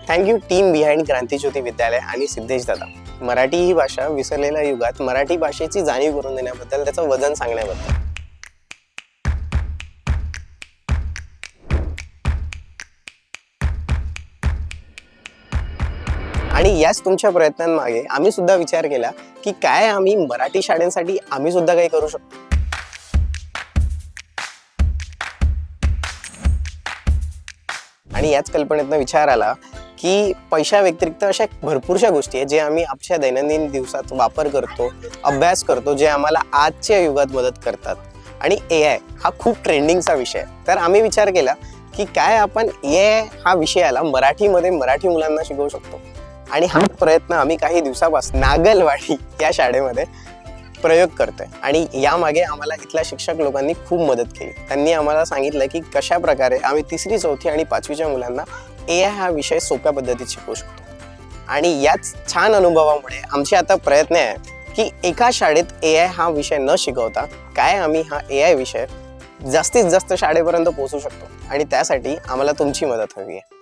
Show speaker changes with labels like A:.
A: Thank you team behind क्रांतिज्योती विद्यालय आणि सिद्धेश दादा. मराठी ही भाषा विसरलेल्या युगात मराठी भाषेची जाणीव करून देण्याबद्दल, त्याचं वजन सांगण्याबद्दल. आणि याच तुमच्या प्रयत्नांमागे आम्ही सुद्धा विचार केला की काय आम्ही मराठी शाळांसाठी आम्ही सुद्धा काही करू शकतो. आणि याच कल्पनेतनं विचार आला की पैशा व्यतिरिक्त अशा भरपूरशा गोष्टी आहेत जे आम्ही आमच्या दैनंदिन दिवसात वापर करतो, अभ्यास करतो, जे आम्हाला आजच्या युगात मदत करतात. आणि AI हा खूप ट्रेंडिंगचा विषय आहे. तर आम्ही विचार केला की काय आपण AI हा विषयाला मराठीमध्ये मराठी मुलांना शिकवू शकतो. आणि हा प्रयत्न आम्ही काही दिवसापासून नागलवाडी या शाळेमध्ये प्रयोग करतोय. आणि यामागे आम्हाला इथल्या शिक्षक लोकांनी खूप मदत केली. त्यांनी आम्हाला सांगितलं की कशा प्रकारे आम्ही 3री, 4थी आणि 5वीच्या मुलांना AI हा विषय सोप्या पद्धतीत शिकवू शकतो. आणि याच छान अनुभवामुळे आमचे आता प्रयत्न आहे की एका शाळेत AI हा विषय न शिकवता काय आम्ही हा AI विषय जास्तीत जास्त शाळेपर्यंत पोहोचू शकतो. आणि त्यासाठी आम्हाला तुमची मदत हवी आहे.